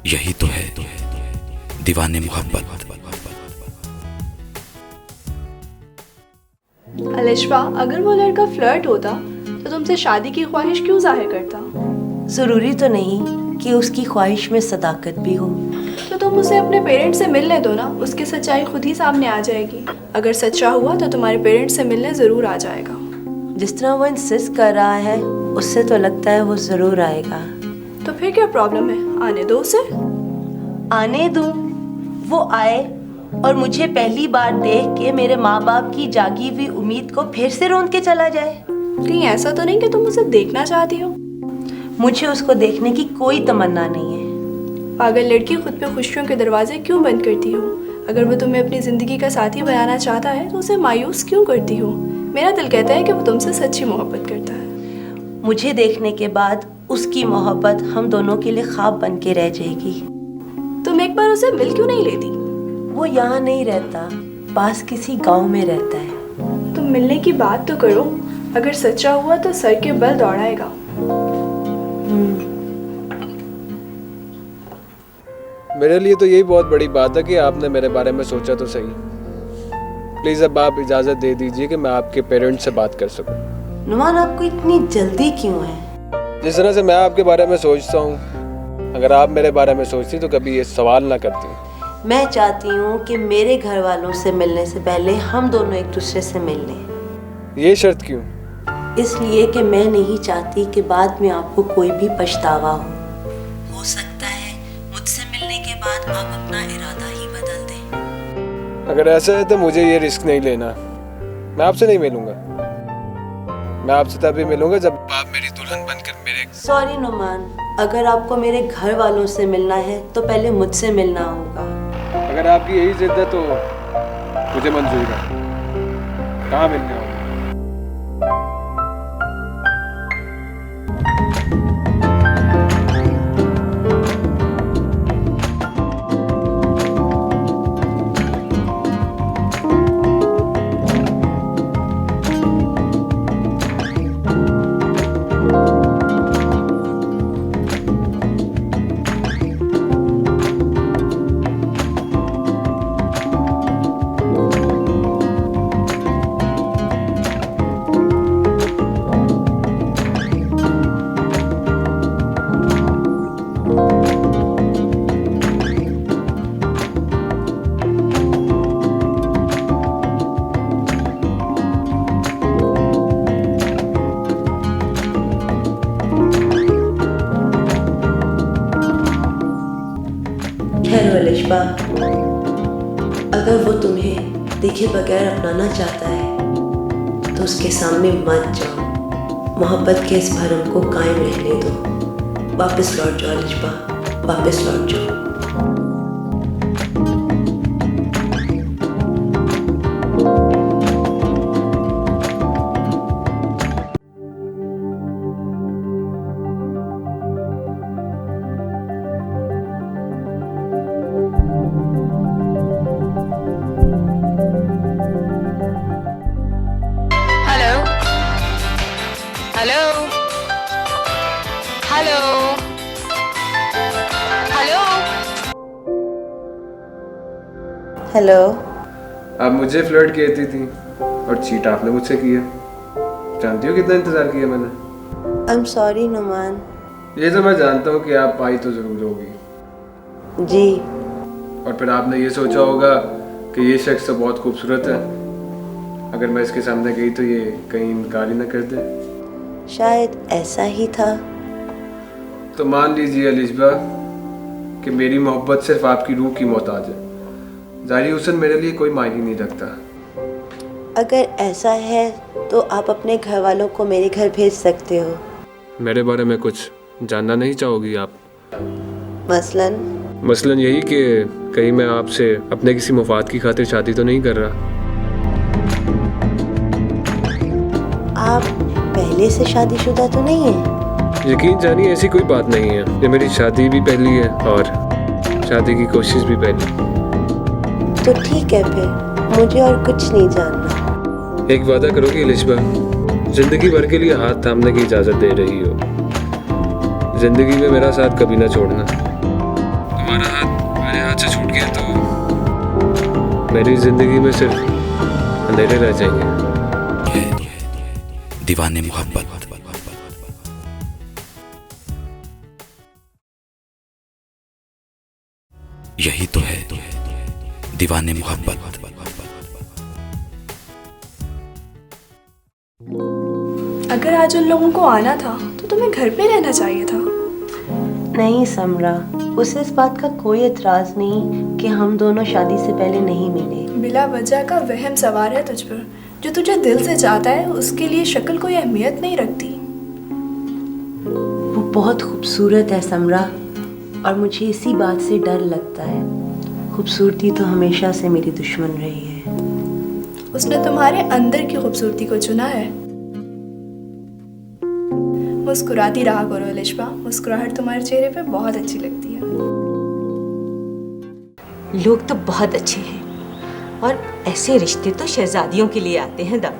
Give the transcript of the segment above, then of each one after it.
यही तो है दीवाने मोहब्बत। अलिशबा, अगर वो लड़का फ्लर्ट होता तो तुमसे शादी की ख्वाहिश क्यों जाहिर करता? ज़रूरी तो नहीं कि उसकी ख्वाहिश में सदाकत भी हो। तो तुम उसे अपने पेरेंट्स से मिलने दो ना, उसकी सच्चाई खुद ही सामने आ जाएगी। अगर सच्चा हुआ तो तुम्हारे पेरेंट्स से मिलने ज़रूर आ जाएगा। जिस तरह वो इंसिस्ट कर रहा है उससे तो लगता है वो ज़रूर आएगा। तो फिर क्या प्रॉब्लम है, आने दो उसे। आने दूँ, वो आए और मुझे पहली बार देख के मेरे माँ बाप की जागी हुई उम्मीद को फिर से रौंद के चला जाए। कहीं ऐसा तो नहीं कि तुम उसे देखना चाहती हो? मुझे उसको देखने की कोई तमन्ना नहीं है। पागल लड़की, खुद पे खुशियों के दरवाजे क्यों बंद करती हो? अगर वो तुम्हें अपनी ज़िंदगी का साथी बनाना चाहता है तो उसे मायूस क्यों करती हो? मेरा दिल कहता है कि वो तुमसे सच्ची मोहब्बत करता है। मुझे देखने के बाद उसकी मोहब्बत हम दोनों के लिए ख्वाब बन के रह जाएगी। तुम एक बार उसे मिल क्यों नहीं लेती? वो यहाँ नहीं रहता, पास किसी गांव में रहता है। तुम मिलने की बात तो करो। अगर सच्चा हुआ तो सर के बल दौड़ाएगा। मेरे लिए तो यही बहुत बड़ी बात है कि आपने मेरे बारे में सोचा तो सही। प्लीज़ अब आप इजाज़त दे दीजिए कि मैं आपके पेरेंट्स से बात कर सकूं। नुमान, आपको इतनी जल्दी क्यों है? जिस तरह से मैं आपके बारे में सोचता हूँ, अगर आप मेरे बारे में सोचती तो कभी ये सवाल ना करती। मैं चाहती हूँ कि मेरे घर वालों से मिलने से पहले हम दोनों एक दूसरे से मिल लें। ये शर्त क्यों? इसलिए कि मैं नहीं चाहती कि बाद में आपको कोई भी पछतावा हो सकता है मुझसे मिलने के बाद आप अपना इरादा ही बदल दें। अगर ऐसा है तो मुझे ये रिस्क नहीं लेना। मैं आपसे नहीं मिलूंगा। मैं आपसे तभी मिलूंगा जब आप मेरी दुल्हन बनकर मेरे। सॉरी नुमान, अगर आपको मेरे घर वालों से मिलना है तो पहले मुझसे मिलना होगा। अगर आपकी यही जिद है तो मुझे मंजूर है। कहाँ मिलने होगा? अलिशबा, अगर वो तुम्हें देखे बगैर अपनाना चाहता है तो उसके सामने मत जाओ। मोहब्बत के इस भरम को कायम रहने दो। वापस लौट जाओ अलिशबा, वापस लौट जाओ। Hello hello hello hello. आप मुझे फ्लर्ट कहती थी और चीट आपने मुझसे किया। जानती हो कितना इंतजार किया मैंने? I am sorry Numan. ये तो मैं जानता हूँ कि आप आई तो जरूर होगी जी। और फिर आपने ये सोचा होगा कि ये शख्स तो बहुत खूबसूरत है, अगर मैं इसके सामने गई तो ये कहीं इनकार ही ना कर दे। शायद ऐसा ही था। तो मान लीजिए अलिशबा कि मेरी मोहब्बत सिर्फ आपकी रूह की मोहताज है। ज़ाहिरी हुस्न मेरे लिए कोई मायने नहीं रखता। अगर ऐसा है तो आप अपने घर वालों को मेरे घर भेज सकते हो। मेरे बारे में कुछ जानना नहीं चाहोगी आप? मसलन यही कि कहीं मैं आपसे अपने किसी मुफाद की खातिर शादी तो नहीं कर रहा। आप पहले से शादीशुदा तो नहीं है? यकीन जानिए ऐसी कोई बात नहीं है। ये मेरी शादी भी पहली है और शादी की कोशिश भी पहली। तो ठीक है, फिर मुझे और कुछ नहीं जानना। एक वादा करोगी अलिशबा? जिंदगी भर के लिए हाथ थामने की इजाज़त दे रही हो। जिंदगी में मेरा साथ कभी ना छोड़ना। तुम्हारा हाथ मेरे हाथ से छूट गया तो मेरी जिंदगी में सिर्फ अंधेरे रह जाएंगे। दीवाने मोहब्बत। यही तो है दीवाने मोहब्बत। अगर आज उन लोगों को आना था तो तुम्हें घर पे रहना चाहिए था। नहीं समरा, उसे इस बात का कोई एतराज नहीं कि हम दोनों शादी से पहले नहीं मिले। बिला वजह का वहम सवार है तुझ पर। जो तुझे दिल से चाहता है उसके लिए शक्ल कोई अहमियत नहीं रखती। वो बहुत खूबसूरत है समरा, और मुझे इसी बात से डर लगता है। खूबसूरती तो हमेशा से मेरी दुश्मन रही है। उसने तुम्हारे अंदर की खूबसूरती को चुना है। मुस्कुराती रहा करो अलिशबा, मुस्कुराहट तुम्हारे चेहरे पे बहुत अच्छी लगती है। लोग तो बहुत अच्छे हैं, और ऐसे रिश्ते तो शहजादियों के लिए आते हैं दम।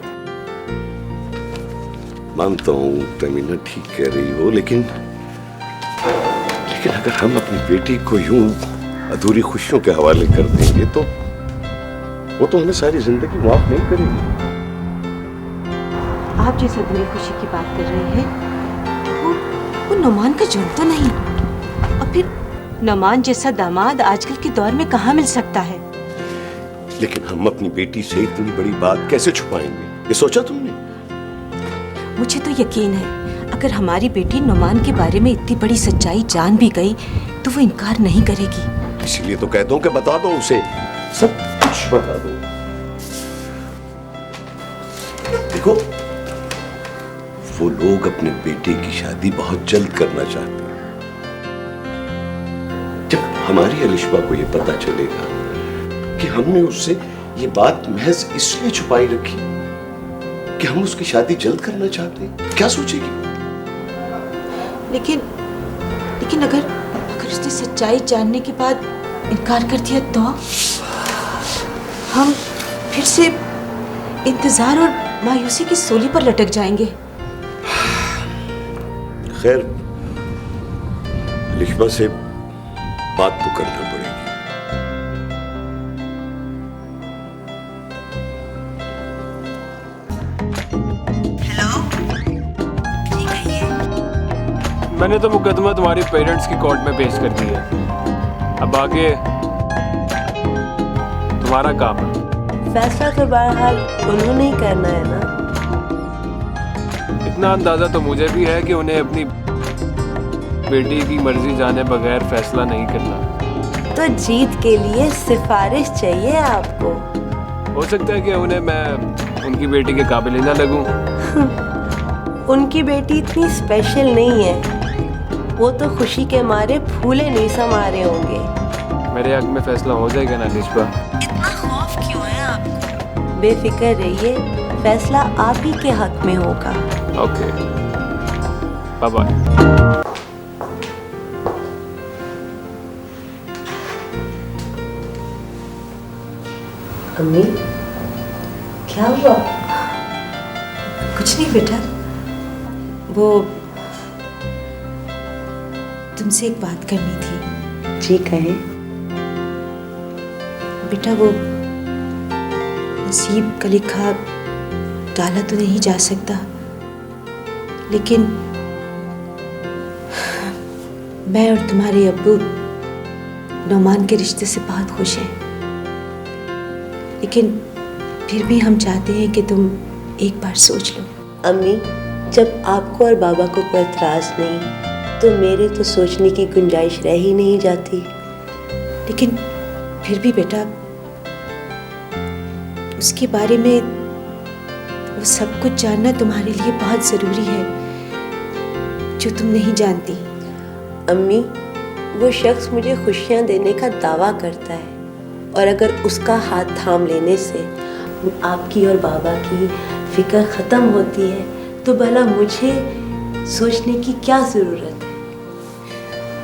मानता हूँ तमीना ठीक कह रही हो, लेकिन अगर हम अपनी बेटी को यूं अधूरी खुशियों के हवाले कर देंगे तो वो तो हमें सारी जिंदगी माफ नहीं करेगी। आप जिस अधूरी खुशी की बात कर रहे हैं वो नुमान का जुर्म तो नहीं। और फिर नुमान जैसा दामाद आजकल के दौर में कहाँ मिल सकता है। लेकिन हम अपनी बेटी से इतनी बड़ी बात कैसे छुपाएंगे, ये सोचा तुमने? मुझे तो यकीन है अगर हमारी बेटी नुमान के बारे में इतनी बड़ी सच्चाई जान भी गई तो वो इनकार नहीं करेगी। इसीलिए तो कहता हूँ कि बता दो उसे, सब कुछ बता दो। देखो, वो लोग अपने बेटे की शादी बहुत जल्द करना चाहते हैं। जब हमारी अलिशबा को ये पता चलेगा कि हमने उससे ये बात महज इसलिए छुपाई रखी कि हम उसकी शादी जल्द करना चाहते हैं, क्या सोचेगी? लेकिन अगर उसने सच्चाई जानने के बाद इनकार कर दिया तो हम फिर से इंतजार और मायूसी की सूली पर लटक जाएंगे। खैर, अलिशबा से बात तो करना पड़ेगी। मैंने तो मुकदमा तुम्हारी पेरेंट्स की कोर्ट में पेश कर दिया है। अब आगे तुम्हारा काम है। फैसला तो बहरहाल उन्होंने ही करना है ना। इतना अंदाजा तो मुझे भी है कि उन्हें अपनी बेटी की मर्जी जाने बगैर फैसला नहीं करना। तो जीत के लिए सिफारिश चाहिए आपको। हो सकता है कि उन्हें मैं उनकी बेटी के काबिल ही ना लगूं। उनकी बेटी इतनी स्पेशल नहीं है, वो तो खुशी के मारे फूले नहीं समा रहे होंगे। मेरे हक में फैसला हो जाएगा ना अलिशबा? इतना खौफ क्यों है आपको? बेफिक्र रहिए, फैसला आप ही के हक में होगा। Okay, bye bye. अम्मी, क्या हुआ? कुछ नहीं बेटा, वो तुमसे एक बात करनी थी। जी कहे। बेटा, वो नसीब का लिखा डाला तो नहीं जा सकता, लेकिन मैं और तुम्हारे अब्बू नुमान के रिश्ते से बहुत खुश हैं। लेकिन फिर भी हम चाहते हैं कि तुम एक बार सोच लो। अम्मी, जब आपको और बाबा को कोई एतराज नहीं तो मेरे तो सोचने की गुंजाइश रह ही नहीं जाती। लेकिन फिर भी बेटा, उसके बारे में वो सब कुछ जानना तुम्हारे लिए बहुत ज़रूरी है, जो तुम नहीं जानती। अम्मी, वो शख्स मुझे खुशियाँ देने का दावा करता है, और अगर उसका हाथ थाम लेने से आपकी और बाबा की फिक्र ख़त्म होती है तो भला मुझे सोचने की क्या ज़रूरत है?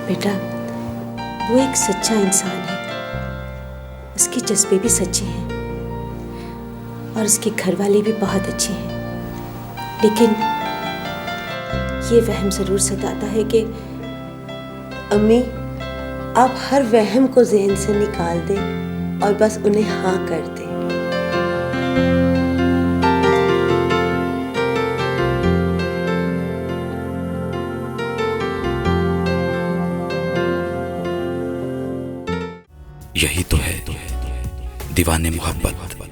बेटा, वो एक सच्चा इंसान है, उसके जज्बे भी सच्चे हैं और उसके घर वाले भी बहुत अच्छे हैं। लेकिन ये वहम ज़रूर सताता है कि अम्मी, आप हर वहम को ज़हन से निकाल दें और बस उन्हें हाँ कर दें। यही तो है दीवाने मोहब्बत।